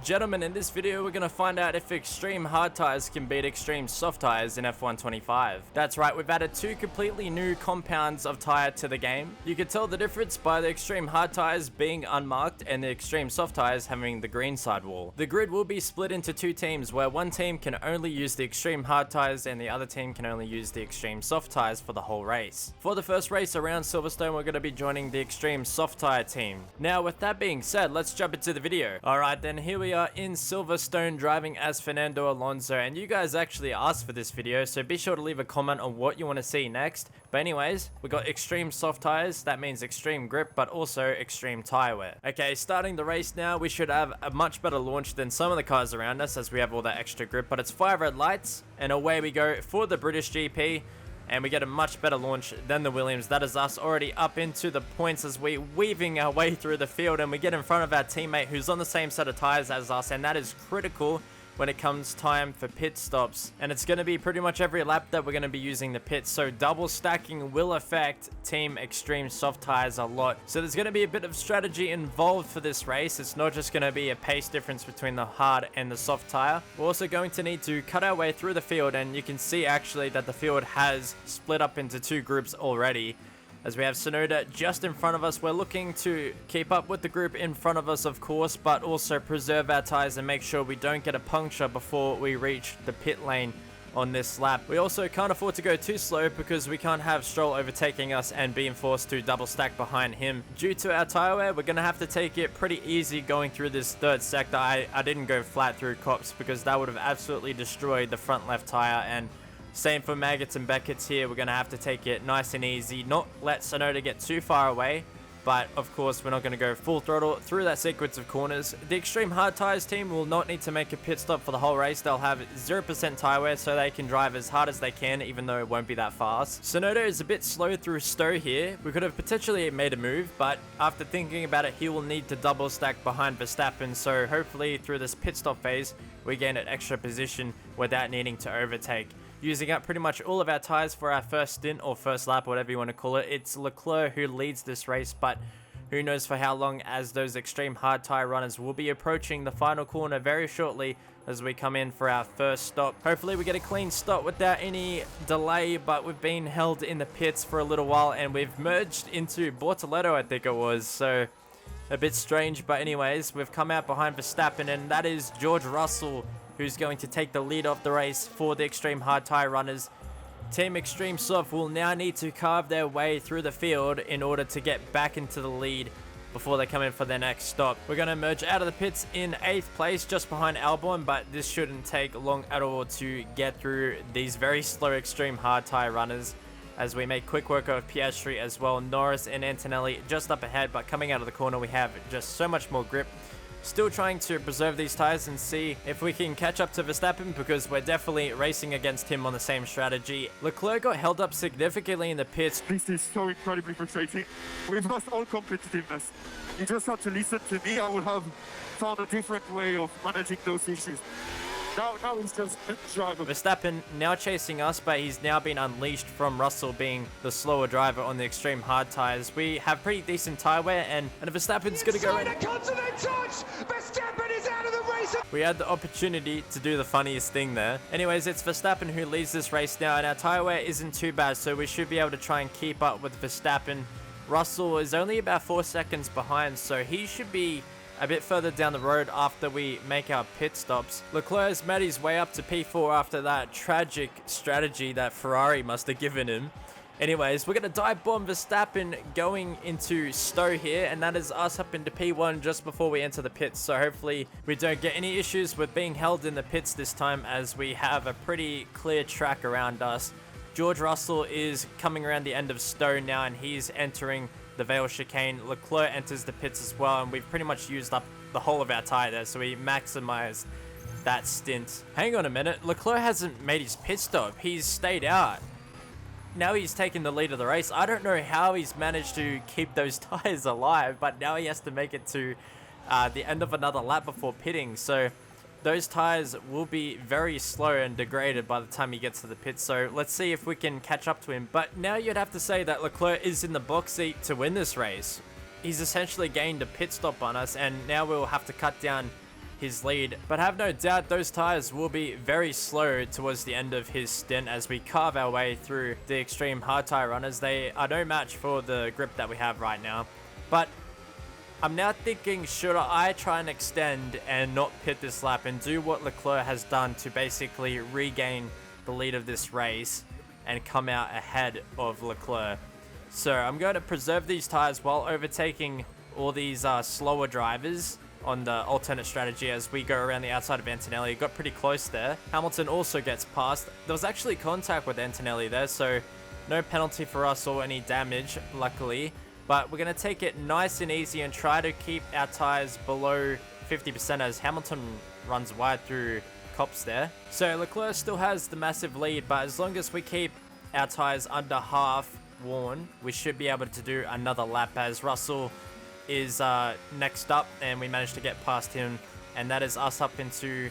Gentlemen, in this video we're going to find out if extreme hard tires can beat extreme soft tires in F1 25. That's right, we've added two completely new compounds of tire to the game. You can tell the difference by the extreme hard tires being unmarked and the extreme soft tires having the green sidewall. The grid will be split into two teams where one team can only use the extreme hard tires and the other team can only use the extreme soft tires for the whole race. For the first race around Silverstone, we're going to be joining the extreme soft tire team. Now with that being said, let's jump into the video. Alright then, here we are in Silverstone driving as Fernando Alonso, and you guys actually asked for this video, so be sure to leave a comment on what you want to see next. But anyways, we got extreme soft tires, that means extreme grip, but also extreme tire wear. Okay, starting the race now, we should have a much better launch than some of the cars around us as we have all that extra grip, but it's 5 red lights, and away we go for the British GP. And we get a much better launch than the Williams. That is us already up into the points as we weaving our way through the field, and we get in front of our teammate who's on the same set of tires as us, and that is critical when it comes time for pit stops. And it's going to be pretty much every lap that we're going to be using the pits, so double stacking will affect team extreme soft tires a lot. So there's going to be a bit of strategy involved for this race. It's not just going to be a pace difference between the hard and the soft tire. We're also going to need to cut our way through the field, and you can see actually that the field has split up into two groups already. As we have Tsunoda just in front of us, we're looking to keep up with the group in front of us, of course, but also preserve our tires and make sure we don't get a puncture before we reach the pit lane on this lap. We also can't afford to go too slow because we can't have Stroll overtaking us and being forced to double stack behind him. Due to our tire wear, we're going to have to take it pretty easy going through this third sector. I didn't go flat through Cops because that would have absolutely destroyed the front left tire, and same for Maggots and Beckett's here. We're going to have to take it nice and easy, not let Tsunoda get too far away, but of course we're not going to go full throttle through that sequence of corners. The extreme hard tires team will not need to make a pit stop for the whole race. They'll have 0% tire wear so they can drive as hard as they can, even though it won't be that fast. Tsunoda is a bit slow through Stowe here. We could have potentially made a move, but after thinking about it, he will need to double stack behind Verstappen, so hopefully through this pit stop phase we gain an extra position without needing to overtake. Using up pretty much all of our tires for our first stint, or first lap, whatever you want to call it. It's Leclerc who leads this race, but who knows for how long, as those extreme hard tire runners will be approaching the final corner very shortly as we come in for our first stop. Hopefully we get a clean stop without any delay, but we've been held in the pits for a little while and we've merged into Bortoletto, I think it was, so a bit strange. But anyways, we've come out behind Verstappen, and that is George Russell who's going to take the lead of the race for the extreme hard tire runners. Team Extreme Soft will now need to carve their way through the field in order to get back into the lead before they come in for their next stop. We're going to merge out of the pits in 8th place just behind Albon, but this shouldn't take long at all to get through these very slow extreme hard tire runners as we make quick work of Piastri as well. Norris and Antonelli just up ahead, but coming out of the corner we have just so much more grip. Still trying to preserve these tires and see if we can catch up to Verstappen, because we're definitely racing against him on the same strategy. Leclerc got held up significantly in the pits. This is so incredibly frustrating. We've lost all competitiveness. You just have to listen to me. I would have found a different way of managing those issues. Now it's just driving. Verstappen now chasing us, but he's now been unleashed from Russell being the slower driver on the extreme hard tires. We have pretty decent tire wear, and Verstappen's going to go in. Verstappen is out of the race. We had the opportunity to do the funniest thing there. Anyways, it's Verstappen who leads this race now, and our tire wear isn't too bad, so we should be able to try and keep up with Verstappen. Russell is only about 4 seconds behind, so he should be a bit further down the road after we make our pit stops. Leclerc's made his way up to P4 after that tragic strategy that Ferrari must have given him. Anyways, we're going to dive bomb Verstappen going into Stowe here, and that is us up into P1 just before we enter the pits. So hopefully we don't get any issues with being held in the pits this time, as we have a pretty clear track around us. George Russell is coming around the end of Stowe now, and he's entering the Vale chicane. Leclerc enters the pits as well, and we've pretty much used up the whole of our tire there, so we maximized that stint. Hang on a minute, Leclerc hasn't made his pit stop. He's stayed out. Now he's taken the lead of the race. I don't know how he's managed to keep those tires alive, but now he has to make it to the end of another lap before pitting, so those tires will be very slow and degraded by the time he gets to the pits. So let's see if we can catch up to him. But now you'd have to say that Leclerc is in the box seat to win this race. He's essentially gained a pit stop on us, and now we'll have to cut down his lead, but have no doubt those tires will be very slow towards the end of his stint as we carve our way through the extreme hard tire runners. They are no match for the grip that we have right now, but I'm now thinking, should I try and extend and not pit this lap and do what Leclerc has done to basically regain the lead of this race and come out ahead of Leclerc? So I'm going to preserve these tires while overtaking all these slower drivers on the alternate strategy as we go around the outside of Antonelli. Got pretty close there. Hamilton also gets past. There was actually contact with Antonelli there, so no penalty for us or any damage, luckily. But we're going to take it nice and easy and try to keep our tires below 50% as Hamilton runs wide through cops there. So Leclerc still has the massive lead, but as long as we keep our tires under half worn, we should be able to do another lap as Russell is next up and we managed to get past him, and that is us up into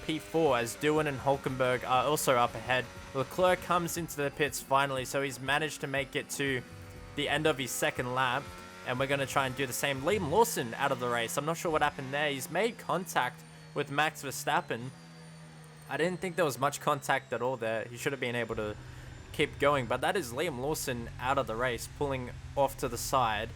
P4 as Doohan and Hulkenberg are also up ahead. Leclerc comes into the pits finally, so he's managed to make it to the end of his second lap, and we're going to try and do the same. Liam Lawson out of the race. I'm not sure what happened there. He's made contact with Max Verstappen. I didn't think there was much contact at all there. He should have been able to keep going, but that is Liam Lawson out of the race, pulling off to the side.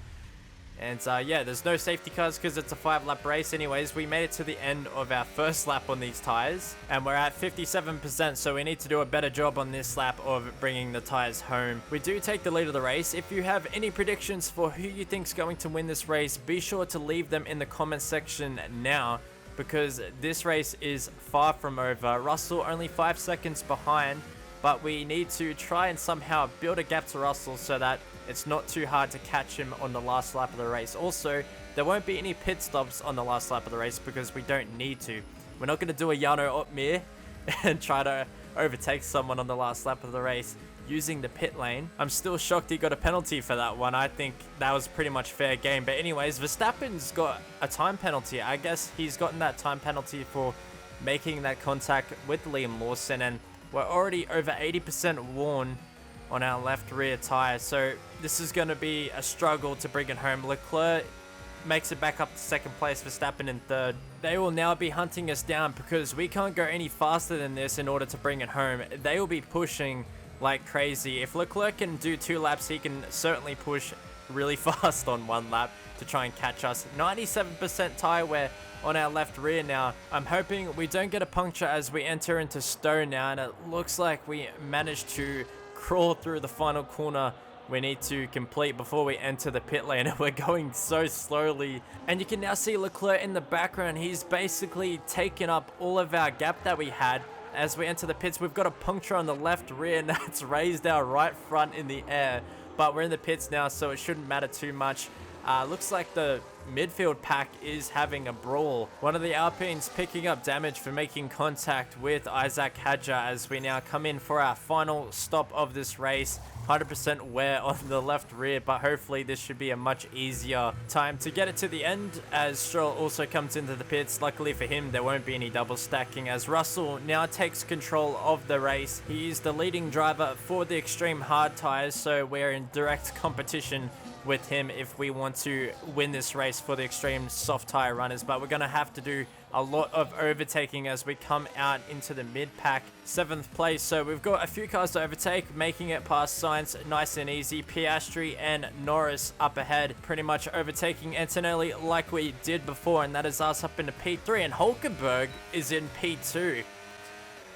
And yeah, there's no safety cars because it's a 5-lap race. Anyways, we made it to the end of our first lap on these tires, and we're at 57%, so we need to do a better job on this lap of bringing the tires home. We do take the lead of the race. If you have any predictions for who you think's going to win this race, be sure to leave them in the comment section now, because this race is far from over. Russell only 5 seconds behind, but we need to try and somehow build a gap to Russell so that it's not too hard to catch him on the last lap of the race. Also, there won't be any pit stops on the last lap of the race because we don't need to. We're not going to do a Jarno Opmeer and try to overtake someone on the last lap of the race using the pit lane. I'm still shocked he got a penalty for that one. I think that was pretty much fair game. But anyways, Verstappen's got a time penalty. I guess he's gotten that time penalty for making that contact with Liam Lawson, and we're already over 80% worn on our left rear tire, so this is going to be a struggle to bring it home. Leclerc makes it back up to second place, Verstappen in third. They will now be hunting us down because we can't go any faster than this in order to bring it home. They will be pushing like crazy. If Leclerc can do 2 laps, he can certainly push really fast on 1 lap to try and catch us. 97% tire wear on our left rear now. I'm hoping we don't get a puncture as we enter into Stone now, and it looks like we managed to crawl through the final corner we need to complete before we enter the pit lane. We're going so slowly, and you can now see Leclerc in the background. He's basically taken up all of our gap that we had. As we enter the pits, we've got a puncture on the left rear, and that's raised our right front in the air, but we're in the pits now, so it shouldn't matter too much. Looks like the midfield pack is having a brawl. One of the Alpines picking up damage for making contact with Isaac Hadjar as we now come in for our final stop of this race. 100% wear on the left rear, but hopefully this should be a much easier time to get it to the end as Stroll also comes into the pits. Luckily for him, there won't be any double stacking as Russell now takes control of the race. He is the leading driver for the extreme hard tires, so we're in direct competition with him if we want to win this race for the extreme soft tire runners, but we're going to have to do a lot of overtaking as we come out into the mid-pack. 7th place, so we've got a few cars to overtake, making it past Sainz nice and easy. Piastri and Norris up ahead, pretty much overtaking Antonelli like we did before, and that is us up into P3, and Hulkenberg is in P2.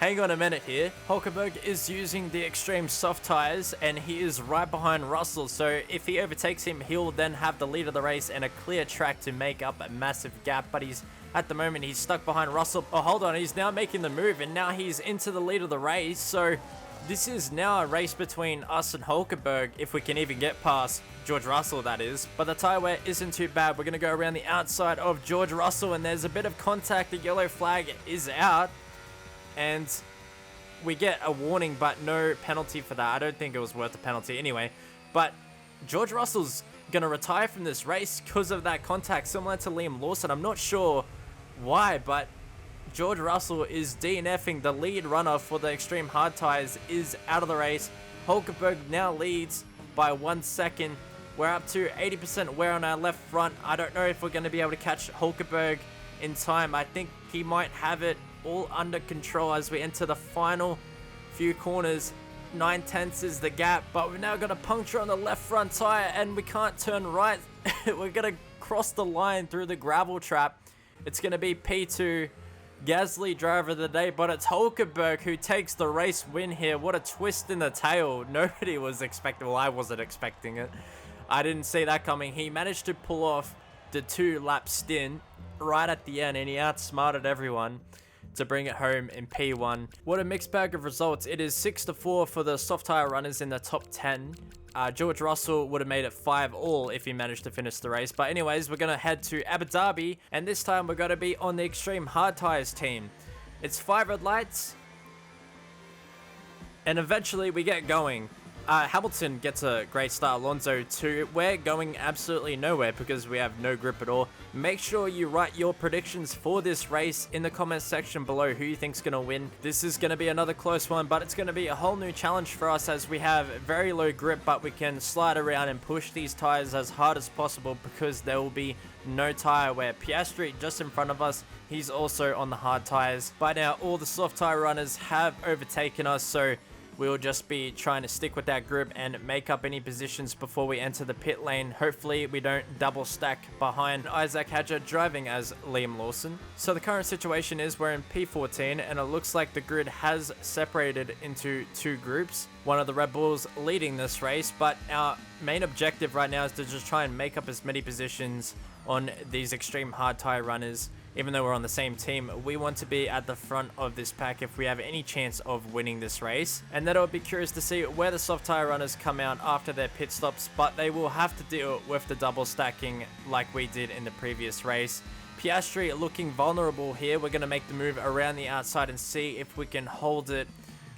Hang on a minute here. Hulkenberg is using the extreme soft tires and he is right behind Russell, so if he overtakes him, he'll then have the lead of the race and a clear track to make up a massive gap, but at the moment he's stuck behind Russell. Oh, hold on, he's now making the move and now he's into the lead of the race, so this is now a race between us and Hulkenberg, if we can even get past George Russell, that is. But the tyre wear isn't too bad. We're going to go around the outside of George Russell and there's a bit of contact. The yellow flag is out and we get a warning but no penalty for that. I don't think it was worth the penalty anyway. But George Russell's going to retire from this race because of that contact, similar to Liam Lawson. I'm not sure why, but George Russell is DNFing. The lead runner for the extreme hard tires is out of the race. Hulkenberg now leads by 1 second. We're up to 80% wear on our left front. I don't know if we're going to be able to catch Hulkenberg in time. I think he might have it all under control as we enter the final few corners. 9/10 is the gap, but we've now got a puncture on the left front tire and we can't turn right. We're gonna cross the line through the gravel trap. It's gonna be P2, Gasly driver of the day, but it's Hulkenberg who takes the race win here. What a twist in the tail. Nobody was expecting, well, I wasn't expecting it. I didn't see that coming. He managed to pull off the 2-lap stint right at the end and he outsmarted everyone to bring it home in P1. What a mixed bag of results. It is 6-4 for the soft tire runners in the top 10. George Russell would have made it 5-all if he managed to finish the race. But anyways, we're going to head to Abu Dhabi, and this time we're going to be on the extreme hard tires team. It's 5 red lights, and eventually we get going. Hamilton gets a great start, Alonso too. We're going absolutely nowhere because we have no grip at all. Make sure you write your predictions for this race in the comments section below who you think's going to win. This is going to be another close one, but it's going to be a whole new challenge for us as we have very low grip, but we can slide around and push these tires as hard as possible because there will be no tire wear. Piastri just in front of us, he's also on the hard tires. By now, all the soft tire runners have overtaken us, so we'll just be trying to stick with that group and make up any positions before we enter the pit lane. Hopefully we don't double stack behind Isaac Hadjar driving as Liam Lawson. So the current situation is we're in P14 and it looks like the grid has separated into 2 groups. One of the Red Bulls leading this race, but our main objective right now is to just try and make up as many positions on these extreme hard tire runners. Even though we're on the same team, we want to be at the front of this pack if we have any chance of winning this race. And then I'll be curious to see where the soft tire runners come out after their pit stops, but they will have to deal with the double stacking like we did in the previous race. Piastri looking vulnerable here. We're going to make the move around the outside and see if we can hold it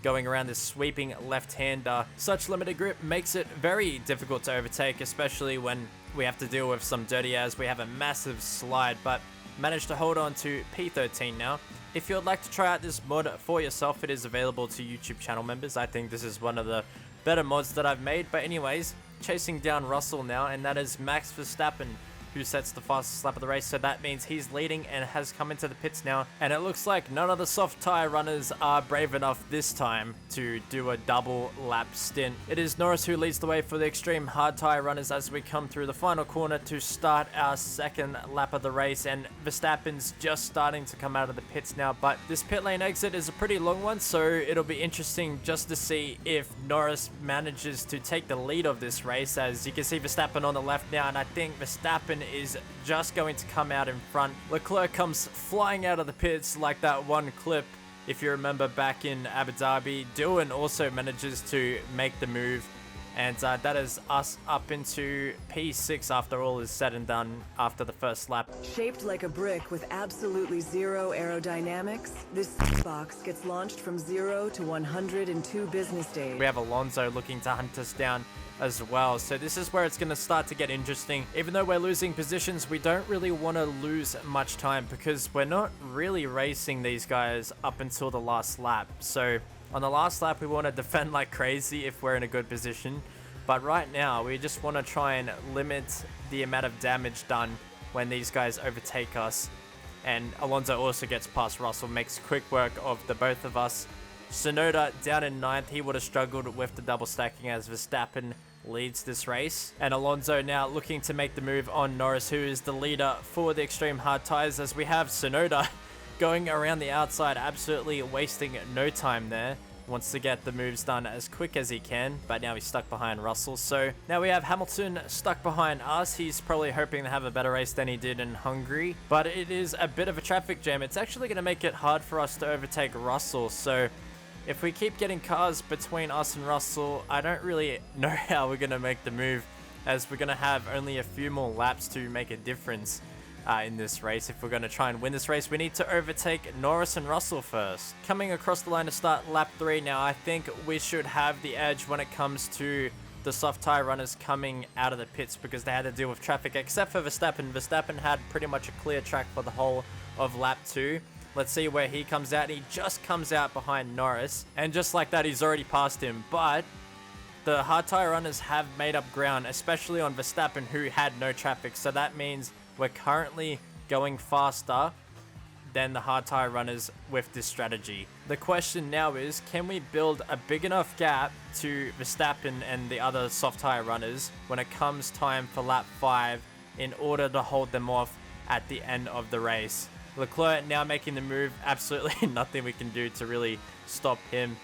going around this sweeping left-hander. Such limited grip makes it very difficult to overtake, especially when we have to deal with some dirty airs. We have a massive slide, but managed to hold on to P13 now. If you'd like to try out this mod for yourself, it is available to YouTube channel members. I think this is one of the better mods that I've made. But anyways, chasing down Russell now, and that is Max Verstappen who sets the fastest lap of the race. So that means he's leading and has come into the pits now. And it looks like none of the soft tire runners are brave enough this time to do a double lap stint. It is Norris who leads the way for the extreme hard tire runners as we come through the final corner to start our second lap of the race. And Verstappen's just starting to come out of the pits now, but this pit lane exit is a pretty long one, so it'll be interesting just to see if Norris manages to take the lead of this race. As you can see Verstappen on the left now, and I think Verstappen is just going to come out in front. Leclerc comes flying out of the pits like that one clip, if you remember back in Abu Dhabi. Dillon also manages to make the move, and that is us up into P6 after all is said and done after the first lap. Shaped like a brick with absolutely zero aerodynamics, this box gets launched from 0 to 100 in 2 business days. We have Alonso looking to hunt us down as well, so this is where it's going to start to get interesting. Even though we're losing positions, we don't really want to lose much time because we're not really racing these guys up until the last lap. So on the last lap we want to defend like crazy if we're in a good position, but right now we just want to try and limit the amount of damage done when these guys overtake us. And Alonso also gets past Russell, makes quick work of the both of us. Tsunoda down in 9th, he would have struggled with the double stacking as Verstappen leads this race. And Alonso now looking to make the move on Norris, who is the leader for the extreme hard tires, as we have Tsunoda going around the outside, absolutely wasting no time there. Wants to get the moves done as quick as he can, but now he's stuck behind Russell. So now we have Hamilton stuck behind us. He's probably hoping to have a better race than he did in Hungary, but it is a bit of a traffic jam. It's actually going to make it hard for us to overtake Russell. So if we keep getting cars between us and Russell, I don't really know how we're going to make the move, as we're going to have only a few more laps to make a difference in this race. If we're going to try and win this race, we need to overtake Norris and Russell first. Coming across the line to start lap 3 now, I think we should have the edge when it comes to the soft tire runners coming out of the pits, because they had to deal with traffic, except for Verstappen. Verstappen had pretty much a clear track for the whole of lap 2. Let's see where he comes out. He just comes out behind Norris, and just like that, he's already passed him. But the hard tire runners have made up ground, especially on Verstappen, who had no traffic. So that means we're currently going faster than the hard tire runners with this strategy. The question now is, can we build a big enough gap to Verstappen and the other soft tire runners when it comes time for lap 5 in order to hold them off at the end of the race? Leclerc now making the move, absolutely nothing we can do to really stop him,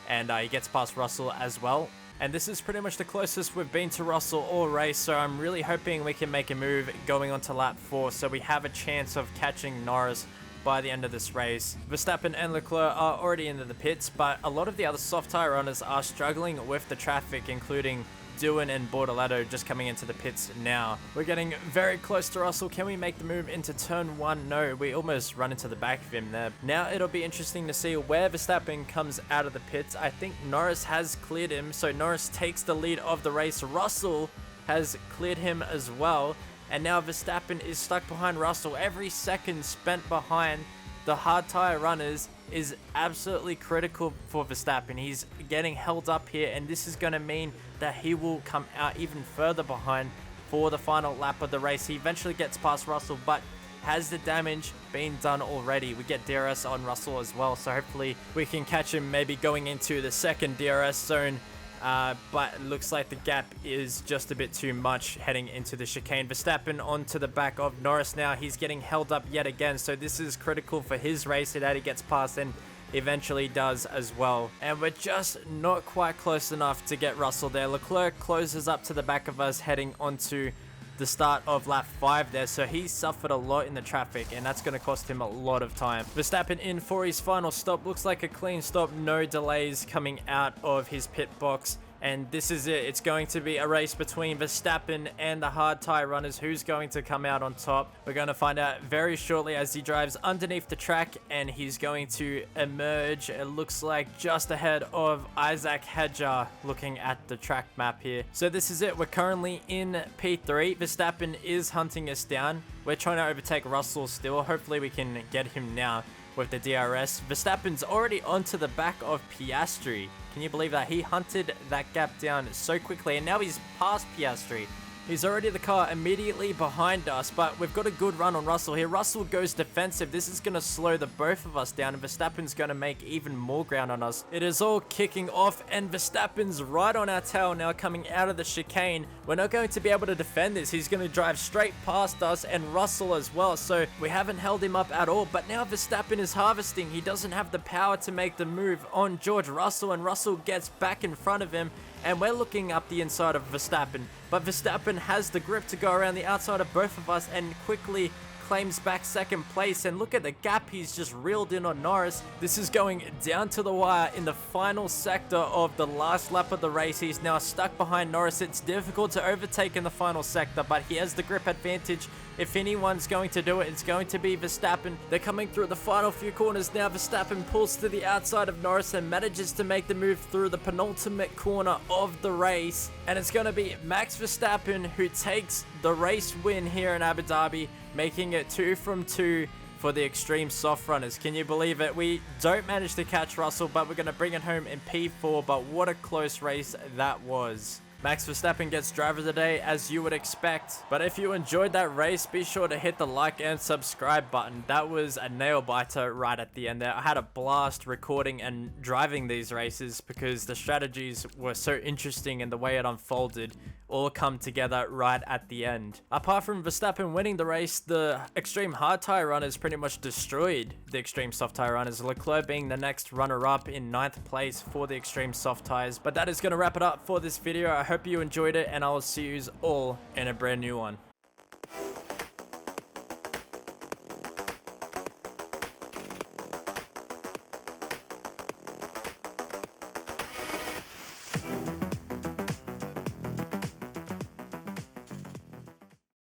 and he gets past Russell as well. And this is pretty much the closest we've been to Russell all race, so I'm really hoping we can make a move going on to lap 4 so we have a chance of catching Norris by the end of this race. Verstappen and Leclerc are already into the pits, but a lot of the other soft tire runners are struggling with the traffic, including Doohan and Bortoletto just coming into the pits now. We're getting very close to Russell. Can we make the move into turn 1? No, we almost run into the back of him there. Now it'll be interesting to see where Verstappen comes out of the pits. I think Norris has cleared him, so Norris takes the lead of the race. Russell has cleared him as well, and now Verstappen is stuck behind Russell. Every second spent behind the hard tire runners is absolutely critical for Verstappen. He's getting held up here, and this is going to mean that he will come out even further behind for the final lap of the race. He eventually gets past Russell, but has the damage been done already? We get DRS on Russell as well, so hopefully we can catch him maybe going into the second DRS zone. But it looks like the gap is just a bit too much heading into the chicane. Verstappen onto the back of Norris now. He's getting held up yet again, so this is critical for his race that he gets past and eventually does as well. And we're just not quite close enough to get Russell there. Leclerc closes up to the back of us heading onto the start of lap 5 there, so he suffered a lot in the traffic, and that's going to cost him a lot of time. Verstappen in for his final stop. Looks like a clean stop, no delays coming out of his pit box. And this is it. It's going to be a race between Verstappen and the hard tire runners. Who's going to come out on top? We're going to find out very shortly as he drives underneath the track, and he's going to emerge, it looks like, just ahead of Isaac Hedger looking at the track map here. So this is it. We're currently in P3. Verstappen is hunting us down. We're trying to overtake Russell still. Hopefully we can get him now with the DRS. Verstappen's already onto the back of Piastri. Can you believe that? He hunted that gap down so quickly, and now he's past Piastri. He's already the car immediately behind us, but we've got a good run on Russell here. Russell goes defensive. This is going to slow the both of us down, and Verstappen's going to make even more ground on us. It is all kicking off, and Verstappen's right on our tail now coming out of the chicane. We're not going to be able to defend this. He's going to drive straight past us and Russell as well, so we haven't held him up at all. But now Verstappen is harvesting. He doesn't have the power to make the move on George Russell, and Russell gets back in front of him. And we're looking up the inside of Verstappen, but Verstappen has the grip to go around the outside of both of us and quickly claims back second place. And look at the gap he's just reeled in on Norris. This is going down to the wire in the final sector of the last lap of the race. He's now stuck behind Norris. It's difficult to overtake in the final sector, but he has the grip advantage. If anyone's going to do it, it's going to be Verstappen. They're coming through the final few corners now. Verstappen pulls to the outside of Norris and manages to make the move through the penultimate corner of the race. And it's going to be Max Verstappen who takes the race win here in Abu Dhabi, making it 2 from 2 for the extreme soft runners. Can you believe it? We don't manage to catch Russell, but we're going to bring it home in P4. But what a close race that was. Max Verstappen gets driver of the day, as you would expect. But if you enjoyed that race, be sure to hit the like and subscribe button. That was a nail biter right at the end there. I had a blast recording and driving these races because the strategies were so interesting and the way it unfolded all come together right at the end. Apart from Verstappen winning the race, the extreme hard tire runners pretty much destroyed the extreme soft tire runners. Leclerc being the next runner-up in 9th place for the extreme soft tires. But that is going to wrap it up for this video. I hope you enjoyed it, and I will see you all in a brand new one.